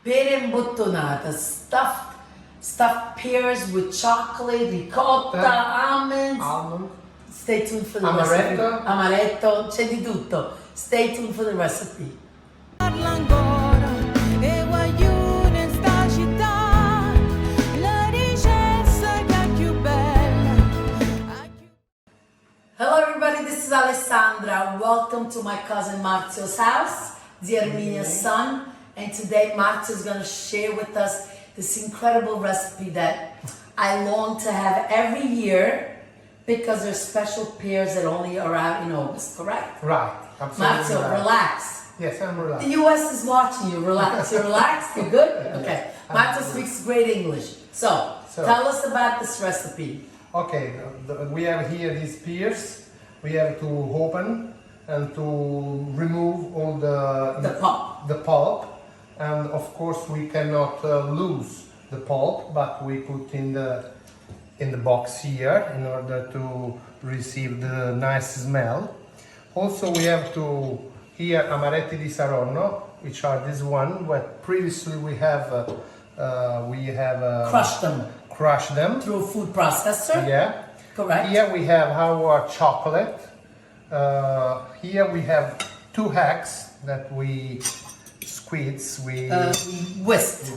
pere imbottonata, stuffed pears with chocolate, ricotta, almonds. Almond. Stay tuned for the Amaretto. recipe. Amaretto, c'è di tutto. Stay tuned for the recipe. Parla ancora e voglio in sta città la ricetta che è più bella. Hello everybody, this is Alessandra. Welcome to my cousin Marzio's house, Zia Erminia's son. And today Marzio is going to share with us this incredible recipe that I long to have every year because there's special pears that only are out in August, correct? Right, absolutely. Marzio, right. relax. Yes, I'm relaxed. The US is watching you. Relax. You're relaxed? You're good? Okay. Marzio speaks great English. So, tell us about this recipe. Okay, we have here these pears. We have to open and to remove all the pulp. And of course we cannot lose the pulp, but we put in the box here in order to receive the nice smell. Also we have to here amaretti di Saronno, which are this one. What previously we have crushed them through a food processor. Yeah, correct. Here we have our chocolate. Here we have 2 eggs that we squeeze. We whisk.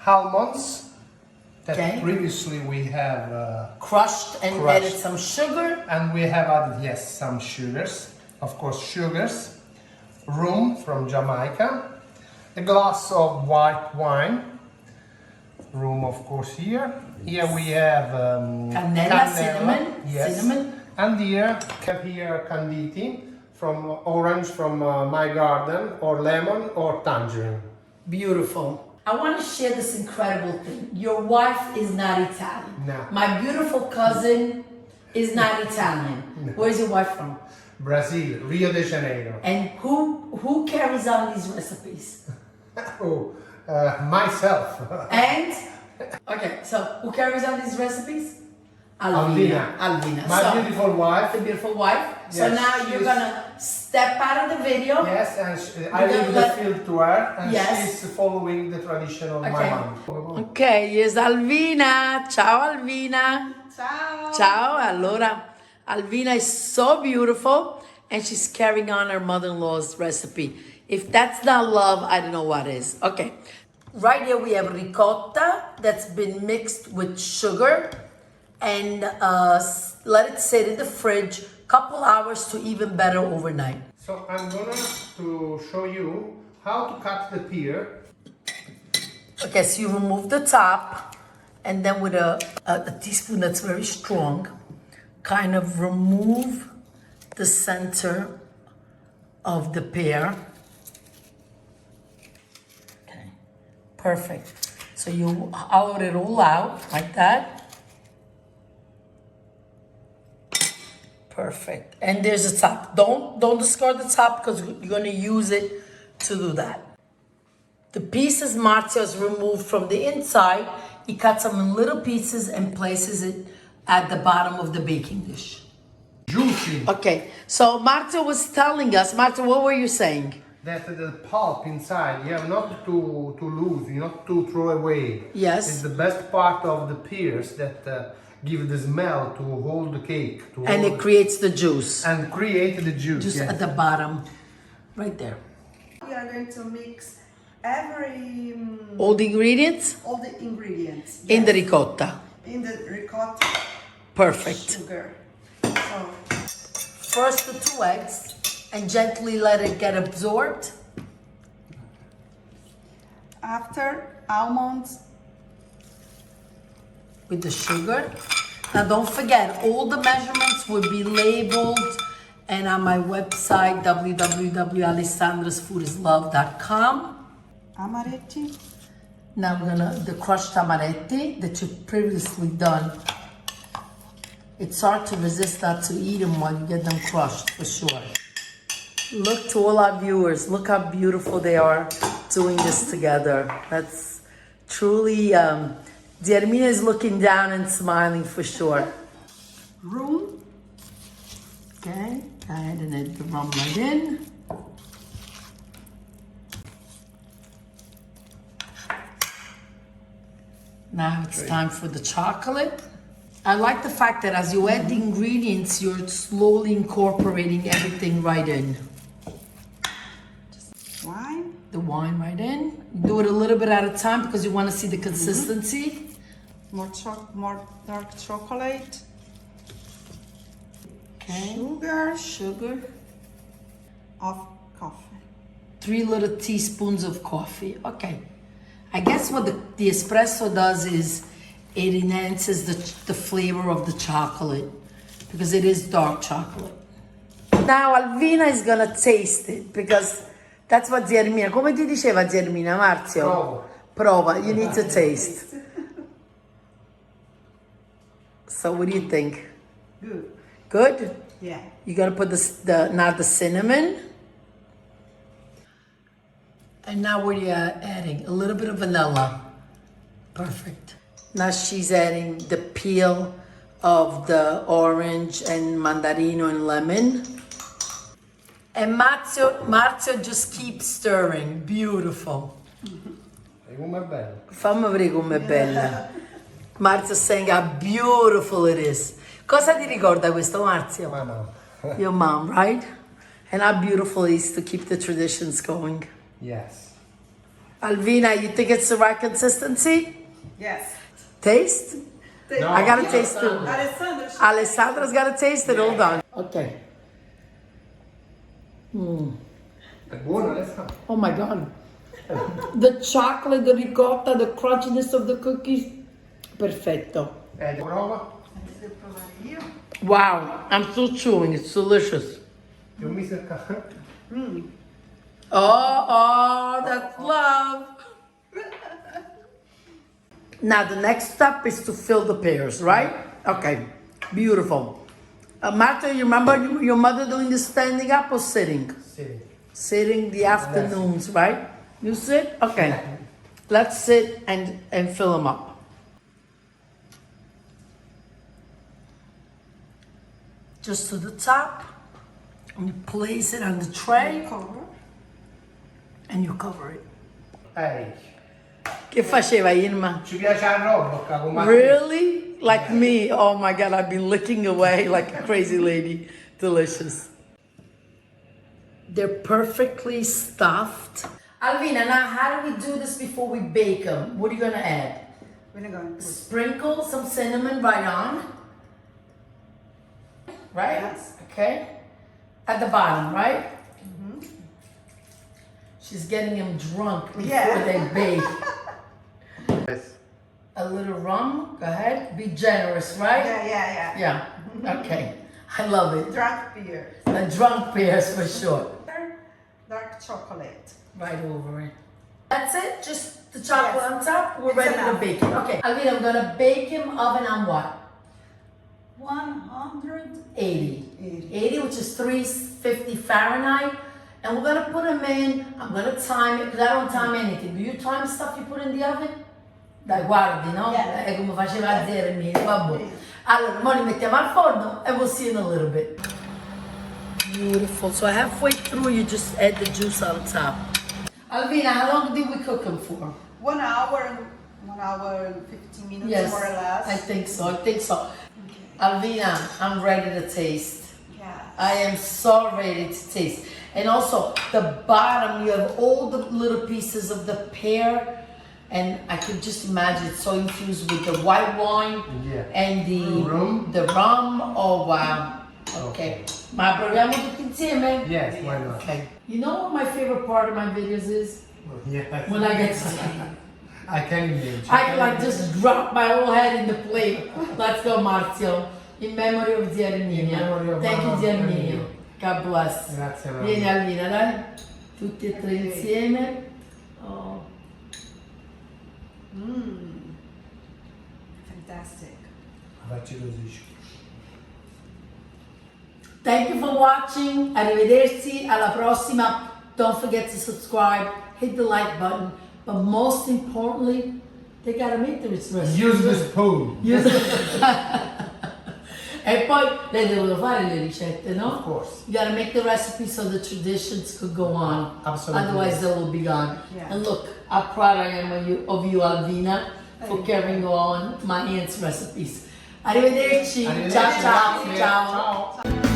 Almonds that previously we have crushed and added some sugar. And we have added some sugars. Of course, sugars, rum from Jamaica, a glass of white wine, rum of course here. Here we have cannella, cinnamon, cinnamon. And here canditi from orange from my garden, or lemon or tangerine. Beautiful. I want to share this incredible thing. Your wife is not Italian. No. My beautiful cousin is not Italian. No. Where's your wife from? Brazil, Rio de Janeiro. And who carries on these recipes? Myself. And okay, so who carries on these recipes? Alvina. My beautiful wife. The beautiful wife. Yes, so now you're gonna step out of the video. Yes, and I leave the field to her, and she's following the tradition of my mom. Ok, here's Alvina. Ciao Alvina. Ciao. Ciao. Allora, Alvina is so beautiful, and she's carrying on her mother-in-law's recipe. If that's not love, I don't know what is. Okay. Right here we have ricotta that's been mixed with sugar and let it sit in the fridge couple hours to even better overnight. So I'm gonna to show you how to cut the pear. Okay, so you remove the top and then with a teaspoon that's very strong, kind of remove the center of the pear. Okay, perfect. So you hollow it all out like that. Perfect. And there's the top. Don't discard the top because you're going to use it to do that. The pieces Marzio has removed from the inside, he cuts them in little pieces and places it at the bottom of the baking dish. Juicy. Okay, so Marzio was telling us, Marzio, what were you saying? That the pulp inside, you have not to lose, not to throw away. Yes. It's the best part of the pears that give the smell to hold the cake. And it creates the juice. And create the juice. Just at the bottom, right there. We are going to mix all the ingredients? All the ingredients. In the ricotta. In the ricotta. Perfect. Sugar. So, first the 2 eggs and gently let it get absorbed. After, almonds. With the sugar. Now don't forget, all the measurements will be labeled and on my website, www.alessandrasfoodislove.com. Amaretti. Now we're the crushed amaretti that you've previously done. It's hard to resist not to eat them while you get them crushed, for sure. Look to all our viewers, look how beautiful they are doing this together. That's truly, Zia Erminia is looking down and smiling for sure. Rum. Okay, go ahead and add the rum right in. Now it's time for the chocolate. I like the fact that as you add the ingredients, you're slowly incorporating everything right in. Wine. The wine right in. Do it a little bit at a time because you want to see the consistency. More dark chocolate. Okay. Sugar. Sugar. Of coffee. 3 little teaspoons of coffee. Okay. I guess what the espresso does is it enhances the flavor of the chocolate because it is dark chocolate. Now Alvina is gonna taste it because that's what Ziermina. Come ti diceva Ziermina, Marzio? Provo. Prova. You need to taste. So what do you think? Good. Good? Yeah. You're gonna put now the cinnamon. And now what are you adding? A little bit of vanilla. Perfect. Now she's adding the peel of the orange and mandarino and lemon. And Marzio just keeps stirring. Beautiful. Come bello. Fammi vedere com'è bella. Marzio's saying how beautiful it is. Cosa ti ricorda questo, Marzio? Ma no. Your mom, right? And how beautiful it is to keep the traditions going. Yes. Alvina, you think it's the right consistency? Yes. Taste? No. I gotta taste too. Alessandra. Alessandra's gotta taste it. Hold on. Okay. È buono, Alessandro? Oh my god. The chocolate, the ricotta, the crunchiness of the cookies. Perfetto. Prova. Devo provare io. Wow, I'm still chewing. It's delicious. Ti ho messo il caffè. Oh, that's love. Now the next step is to fill the pears, right? Okay, beautiful. Marta, you remember your mother doing this standing up or sitting? Sì. Sitting the afternoons, right? You sit? Okay. Let's sit and fill them up. Just to the top. And you place it on the tray Cover. and you cover it. Ehi, Che faceva Irma? ci piace la roba, come Really? Like me? Oh my god, I've been licking away like a crazy lady. Delicious. They're perfectly stuffed. Alvina, now how do we do this before we bake them? What are you gonna add? We're going to Sprinkle some cinnamon right on. Right? Yes. Okay. At the bottom, right? She's getting them drunk before Yeah. they bake. Yes. A little rum. Go ahead. Be generous, right? Yeah. Yeah. Okay. I love it. Drunk beer. A drunk Pears for sure. Dark chocolate. Right over it. That's it? Just the chocolate Yes. on top? We're It's ready enough. to bake it. Okay. Alvina, I'm gonna bake him oven on what? 180. 80, which is 350 Fahrenheit. And we're gonna put them in. I'm gonna time it, because I don't time anything. Do you time stuff you put in the oven? Dai, guardi, no? Yeah. È come faceva Zermi, vabbè. Allora, ora li mettiamo al forno and we'll see you in a little bit. Beautiful. So halfway through, you just add the juice on top. Alvina, how long did we cook them for? 1 hour and 15 minutes more or less. I think so. Alvina, I'm ready to taste. Yeah. I am so ready to taste. And also, the bottom, you have all the little pieces of the pear. And I can just imagine it's so infused with the white wine and the rum. Oh, wow. Okay. Ma proviamo tutti insieme? Yes, why not? Okay. You know what my favorite part of my videos is? Yes. When I get to I can imagine. I can like just drop my whole head in the plate. Let's go, Marzio. In memory of Zia Erminia. In memory of Thank you, Mama Zia Erminia. Erminia. God bless. Grazie, mamma. Vieni Alvina, dai. Tutti e tre insieme. Oh. Fantastic. Facci così. Thank you for watching. Arrivederci. Alla prossima. Don't forget to subscribe. Hit the like button. But most importantly, they gotta make the recipe. Use the spoon. E poi lei devono fare le ricette, no? Of course. You gotta make the recipe so the traditions could go on. Absolutely. Otherwise they will be gone. Yeah. And look how proud I am of you Alvina. for carrying on my aunt's recipes. Arrivederci. Arrivederci, Ciao ciao. grazie. Ciao. Ciao.